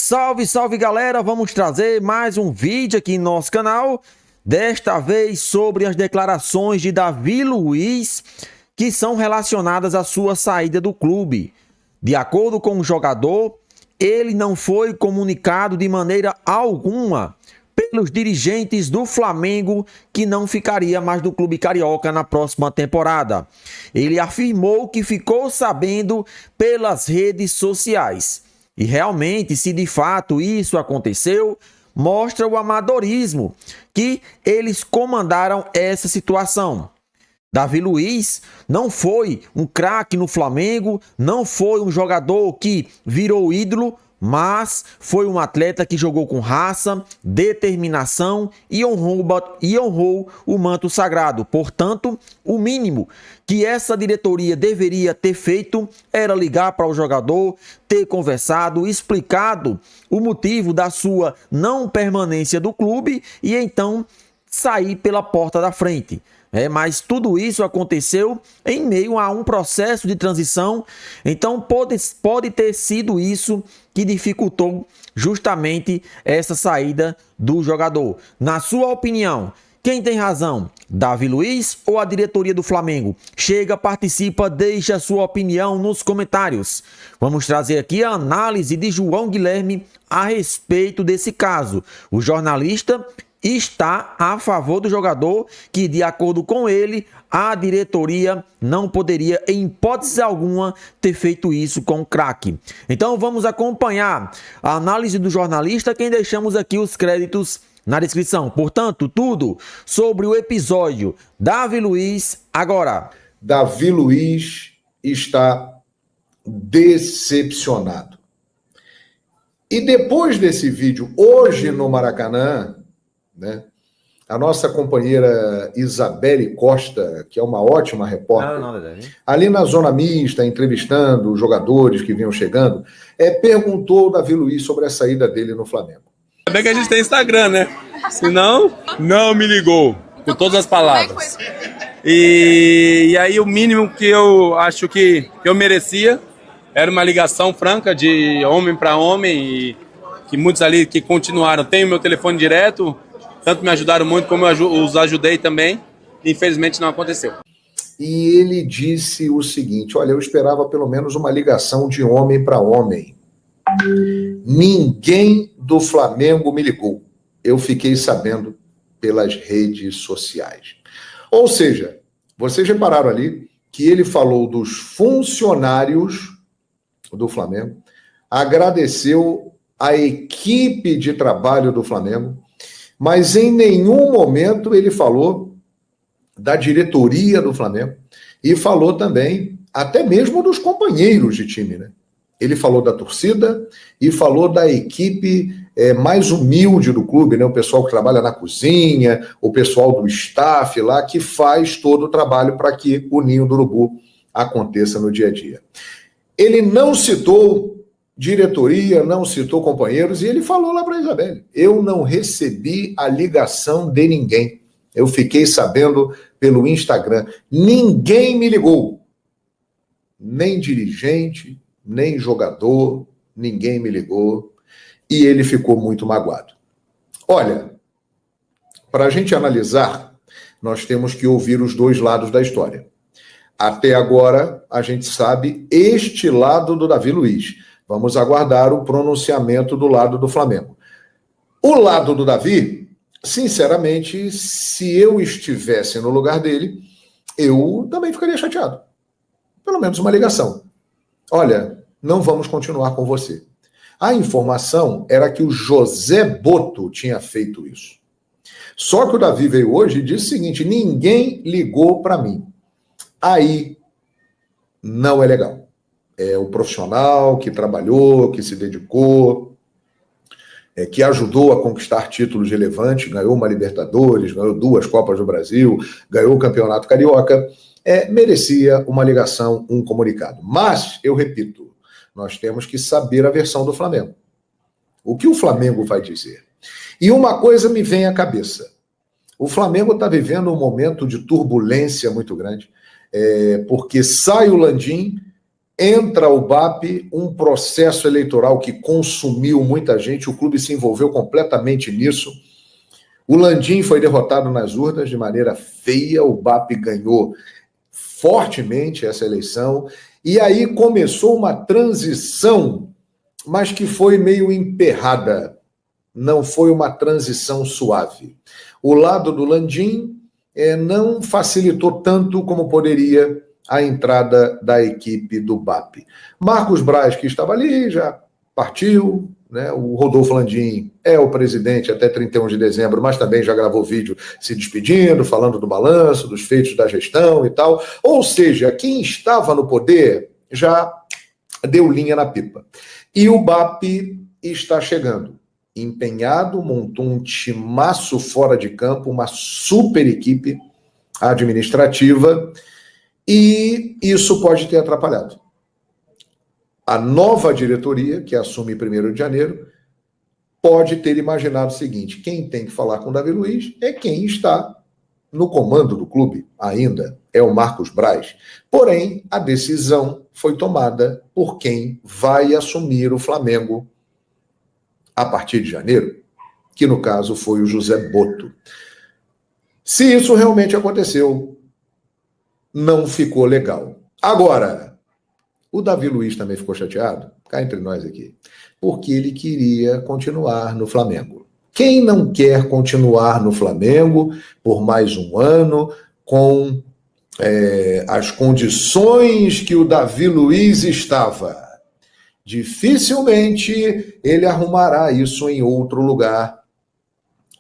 Salve, salve galera, vamos trazer mais um vídeo aqui em nosso canal, desta vez sobre as declarações de Davi Luiz, que são relacionadas à sua saída do clube. De acordo com o jogador, ele não foi comunicado de maneira alguma pelos dirigentes do Flamengo que não ficaria mais do clube carioca na próxima temporada. Ele afirmou que ficou sabendo pelas redes sociais. E realmente, se de fato isso aconteceu, mostra o amadorismo que eles comandaram essa situação. Davi Luiz não foi um craque no Flamengo, não foi um jogador que virou ídolo, mas foi um atleta que jogou com raça, determinação e honrou o manto sagrado. Portanto, o mínimo que essa diretoria deveria ter feito era ligar para o jogador, ter conversado, explicado o motivo da sua não permanência do clube e então sair pela porta da frente. Mas tudo isso aconteceu em meio a um processo de transição, então pode ter sido isso que dificultou justamente essa saída do jogador. Na sua opinião, quem tem razão? Davi Luiz ou a diretoria do Flamengo? Chega, participa, deixa a sua opinião nos comentários. Vamos trazer aqui a análise de João Guilherme a respeito desse caso. O jornalista está a favor do jogador, que de acordo com ele, a diretoria não poderia em hipótese alguma ter feito isso com o craque. Então vamos acompanhar a análise do jornalista, quem deixamos aqui os créditos na descrição. Portanto, tudo sobre o episódio Davi Luiz agora. Davi Luiz está decepcionado. E depois desse vídeo, hoje no Maracanã, né? A nossa companheira Isabelle Costa, que é uma ótima repórter, ali na zona mista, entrevistando os jogadores que vinham chegando, perguntou ao Davi Luiz sobre a saída dele no Flamengo. Ainda bem que a gente tem Instagram, né? Senão, não me ligou, com todas as palavras. E aí o mínimo que eu acho que eu merecia era uma ligação franca de homem para homem, e que muitos ali que continuaram, tem o meu telefone direto, tanto me ajudaram muito como eu os ajudei também. Infelizmente não aconteceu. E ele disse o seguinte: olha, eu esperava pelo menos uma ligação de homem para homem. Ninguém do Flamengo me ligou. Eu fiquei sabendo pelas redes sociais. Ou seja, vocês repararam ali que ele falou dos funcionários do Flamengo, agradeceu a equipe de trabalho do Flamengo, mas em nenhum momento ele falou da diretoria do Flamengo e falou também, até mesmo dos companheiros de time, né? Ele falou da torcida e falou da equipe mais humilde do clube, né? O pessoal que trabalha na cozinha, o pessoal do staff lá, que faz todo o trabalho para que o Ninho do Urubu aconteça no dia a dia. Ele não citou diretoria, não citou companheiros, e ele falou lá para a Isabelle: eu não recebi a ligação de ninguém. Eu fiquei sabendo pelo Instagram. Ninguém me ligou. Nem dirigente, nem jogador, ninguém me ligou. E ele ficou muito magoado. Olha, para a gente analisar, nós temos que ouvir os dois lados da história. Até agora, a gente sabe este lado do Davi Luiz. Vamos aguardar o pronunciamento do lado do Flamengo. O lado do Davi, sinceramente, se eu estivesse no lugar dele, eu também ficaria chateado. Pelo menos uma ligação. Olha, não vamos continuar com você. A informação era que o José Boto tinha feito isso. Só que o Davi veio hoje e disse o seguinte: ninguém ligou para mim. Aí não é legal. É o profissional que trabalhou, que se dedicou, que ajudou a conquistar títulos relevantes, ganhou uma Libertadores, ganhou 2 Copas do Brasil, ganhou o Campeonato Carioca, merecia uma ligação, um comunicado. Mas, eu repito, nós temos que saber a versão do Flamengo. O que o Flamengo vai dizer? E uma coisa me vem à cabeça. O Flamengo está vivendo um momento de turbulência muito grande, porque sai o Landim, entra o BAP, um processo eleitoral que consumiu muita gente, o clube se envolveu completamente nisso. O Landim foi derrotado nas urnas de maneira feia, o BAP ganhou fortemente essa eleição, e aí começou uma transição, mas que foi meio emperrada, não foi uma transição suave. O lado do Landim não facilitou tanto como poderia a entrada da equipe do BAP. Marcos Braz, que estava ali, já partiu, né? O Rodolfo Landim é o presidente até 31 de dezembro, mas também já gravou vídeo se despedindo, falando do balanço, dos feitos da gestão e tal. Ou seja, quem estava no poder já deu linha na pipa. E o BAP está chegando. Empenhado, montou um timaço fora de campo, uma super equipe administrativa, e isso pode ter atrapalhado. A nova diretoria, que assume 1º de janeiro, pode ter imaginado o seguinte: quem tem que falar com o Davi Luiz é quem está no comando do clube ainda, é o Marcos Braz. Porém, a decisão foi tomada por quem vai assumir o Flamengo a partir de janeiro, que no caso foi o José Boto. Se isso realmente aconteceu, não ficou legal. Agora, o Davi Luiz também ficou chateado, cá entre nós aqui, porque ele queria continuar no Flamengo. Quem não quer continuar no Flamengo por mais um ano, com as condições que o Davi Luiz estava? Dificilmente ele arrumará isso em outro lugar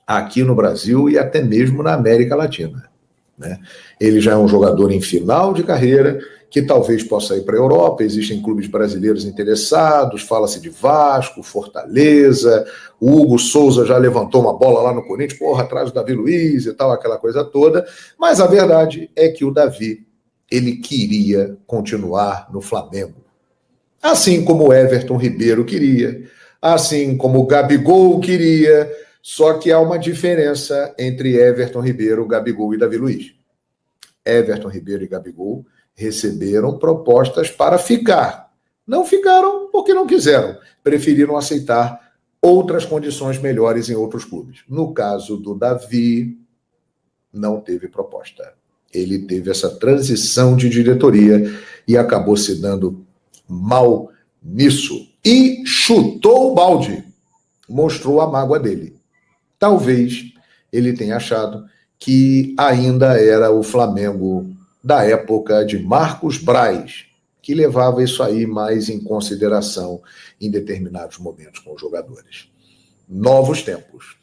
aqui no Brasil e até mesmo na América Latina, né? Ele já é um jogador em final de carreira, que talvez possa ir para a Europa. Existem clubes brasileiros interessados, fala-se de Vasco, Fortaleza, o Hugo Souza já levantou uma bola lá no Corinthians, atrás do Davi Luiz e tal, aquela coisa toda, mas a verdade é que o Davi, ele queria continuar no Flamengo. Assim como o Everton Ribeiro queria, assim como o Gabigol queria, só que há uma diferença entre Everton Ribeiro, Gabigol e Davi Luiz. Everton Ribeiro e Gabigol receberam propostas para ficar. Não ficaram porque não quiseram, preferiram aceitar outras condições melhores em outros clubes. No caso do Davi, não teve proposta. Ele teve essa transição de diretoria e acabou se dando mal nisso. E chutou o balde, mostrou a mágoa dele. Talvez ele tenha achado que ainda era o Flamengo da época de Marcos Braz, que levava isso aí mais em consideração em determinados momentos com os jogadores. Novos tempos.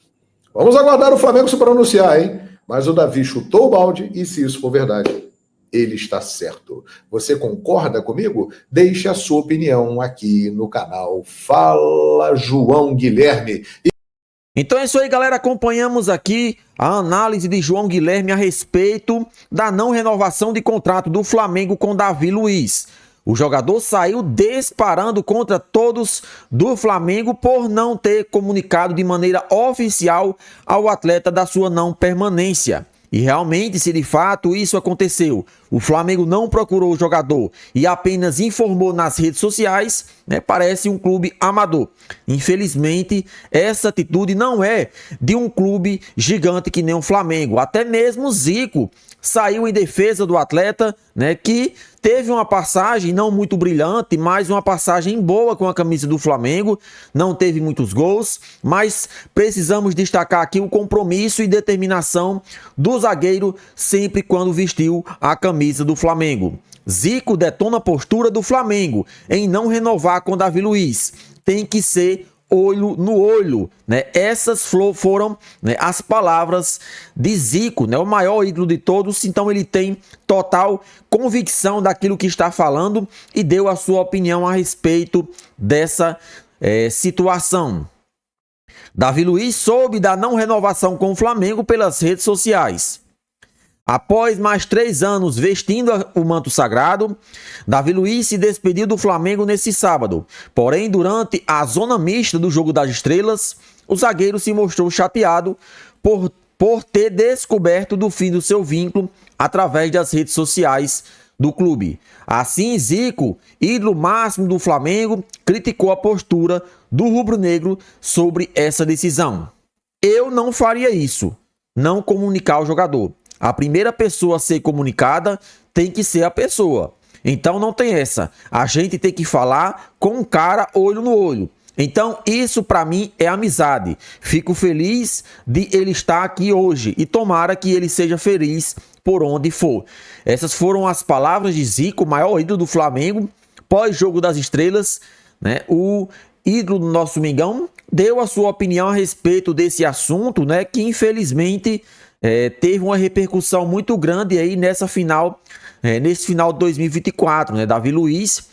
Vamos aguardar o Flamengo se pronunciar, hein? Mas o Davi chutou o balde e, se isso for verdade, ele está certo. Você concorda comigo? Deixe a sua opinião aqui no canal Fala João Guilherme. Então é isso aí, galera. Acompanhamos aqui a análise de João Guilherme a respeito da não renovação de contrato do Flamengo com Davi Luiz. O jogador saiu disparando contra todos do Flamengo por não ter comunicado de maneira oficial ao atleta da sua não permanência. E realmente, se de fato isso aconteceu, o Flamengo não procurou o jogador e apenas informou nas redes sociais, né, parece um clube amador. Infelizmente, essa atitude não é de um clube gigante que nem o Flamengo. Até mesmo Zico saiu em defesa do atleta, né, que teve uma passagem não muito brilhante, mas uma passagem boa com a camisa do Flamengo. Não teve muitos gols, mas precisamos destacar aqui o compromisso e determinação do zagueiro sempre quando vestiu a camisa do Flamengo. Zico detona a postura do Flamengo em não renovar com Davi Luiz. Tem que ser olho no olho, né? Essas foram, né, as palavras de Zico, né? O maior ídolo de todos. Então ele tem total convicção daquilo que está falando e deu a sua opinião a respeito dessa situação. Davi Luiz soube da não renovação com o Flamengo pelas redes sociais. Após mais 3 anos vestindo o manto sagrado, Davi Luiz se despediu do Flamengo nesse sábado. Porém, durante a zona mista do Jogo das Estrelas, o zagueiro se mostrou chateado por ter descoberto do fim do seu vínculo através das redes sociais do clube. Assim, Zico, ídolo máximo do Flamengo, criticou a postura do rubro-negro sobre essa decisão. Eu não faria isso, não comunicar o jogador. A primeira pessoa a ser comunicada tem que ser a pessoa. Então não tem essa. A gente tem que falar com o cara olho no olho. Então isso para mim é amizade. Fico feliz de ele estar aqui hoje e tomara que ele seja feliz por onde for. Essas foram as palavras de Zico, o maior ídolo do Flamengo, pós-jogo das estrelas, né? O ídolo do nosso Mengão deu a sua opinião a respeito desse assunto, né? Que infelizmente teve uma repercussão muito grande aí nesse final de 2024, né? Davi Luiz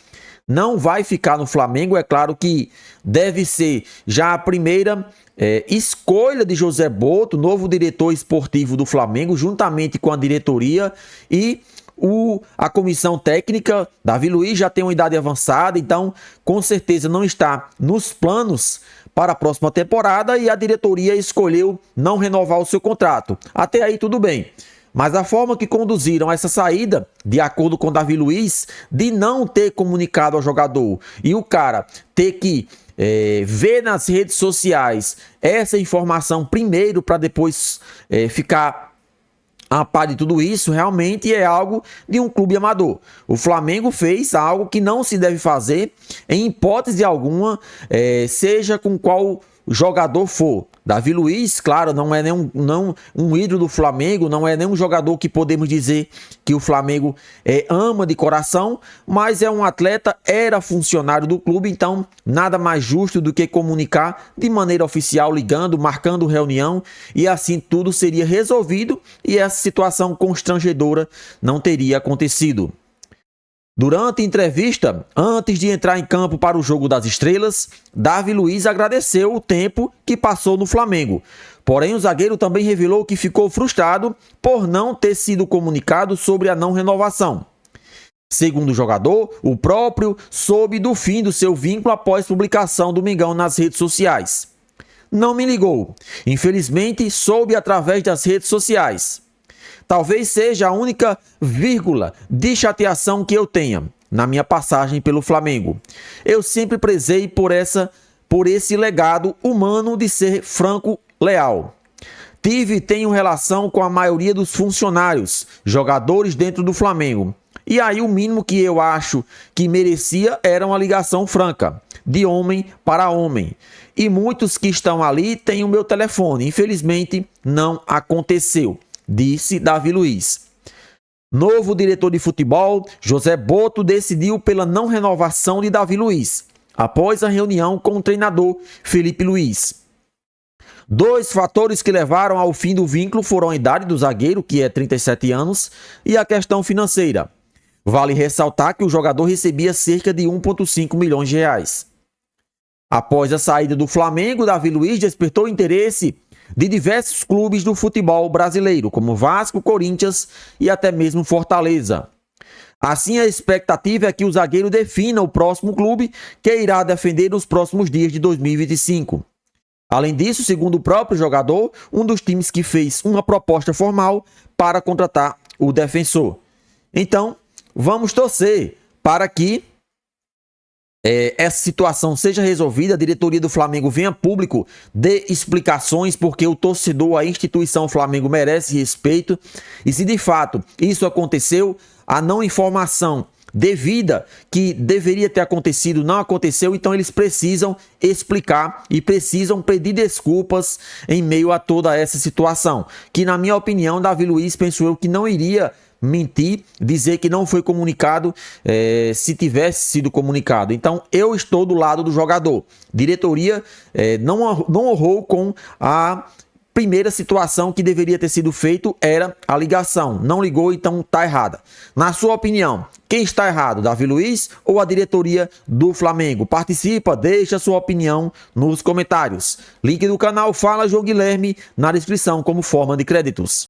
não vai ficar no Flamengo, é claro que deve ser já a primeira escolha de José Botto, novo diretor esportivo do Flamengo, juntamente com a diretoria e a comissão técnica. Davi Luiz já tem uma idade avançada, então com certeza não está nos planos para a próxima temporada e a diretoria escolheu não renovar o seu contrato. Até aí tudo bem. Mas a forma que conduziram essa saída, de acordo com Davi Luiz, de não ter comunicado ao jogador e o cara ter que ver nas redes sociais essa informação primeiro para depois ficar a par de tudo isso, realmente é algo de um clube amador. O Flamengo fez algo que não se deve fazer em hipótese alguma, seja com qual jogador for. Davi Luiz, claro, não é um ídolo do Flamengo, não é nenhum jogador que podemos dizer que o Flamengo ama de coração, mas é um atleta, era funcionário do clube, então nada mais justo do que comunicar de maneira oficial, ligando, marcando reunião, e assim tudo seria resolvido e essa situação constrangedora não teria acontecido. Durante a entrevista, antes de entrar em campo para o Jogo das Estrelas, Davi Luiz agradeceu o tempo que passou no Flamengo. Porém, o zagueiro também revelou que ficou frustrado por não ter sido comunicado sobre a não renovação. Segundo o jogador, o próprio soube do fim do seu vínculo após publicação do Mengão nas redes sociais. Não me ligou. Infelizmente, soube através das redes sociais. Talvez seja a única vírgula de chateação que eu tenha na minha passagem pelo Flamengo. Eu sempre prezei por esse legado humano de ser franco, leal. Tive e tenho relação com a maioria dos funcionários, jogadores dentro do Flamengo. E aí o mínimo que eu acho que merecia era uma ligação franca, de homem para homem. E muitos que estão ali têm o meu telefone. Infelizmente, não aconteceu, disse Davi Luiz. Novo diretor de futebol, José Botto, decidiu pela não renovação de Davi Luiz, após a reunião com o treinador Felipe Luiz. Dois fatores que levaram ao fim do vínculo foram a idade do zagueiro, que é 37 anos, e a questão financeira. Vale ressaltar que o jogador recebia cerca de 1,5 milhões de reais. Após a saída do Flamengo, Davi Luiz despertou interesse de diversos clubes do futebol brasileiro, como Vasco, Corinthians e até mesmo Fortaleza. Assim, a expectativa é que o zagueiro defina o próximo clube que irá defender nos próximos dias de 2025. Além disso, segundo o próprio jogador, um dos times que fez uma proposta formal para contratar o defensor. Então, vamos torcer para que essa situação seja resolvida, a diretoria do Flamengo venha a público, dê explicações, porque o torcedor, a instituição Flamengo merece respeito. E se de fato isso aconteceu, a não informação devida que deveria ter acontecido não aconteceu, então eles precisam explicar e precisam pedir desculpas em meio a toda essa situação. Que na minha opinião, Davi Luiz, penso eu, que não iria mentir, dizer que não foi comunicado se tivesse sido comunicado. Então eu estou do lado do jogador. Diretoria não honrou com a primeira situação que deveria ter sido feito, era a ligação. Não ligou, então está errada. Na sua opinião, quem está errado, Davi Luiz ou a diretoria do Flamengo? Participa, deixa sua opinião nos comentários. Link do canal Fala João Guilherme na descrição como forma de créditos.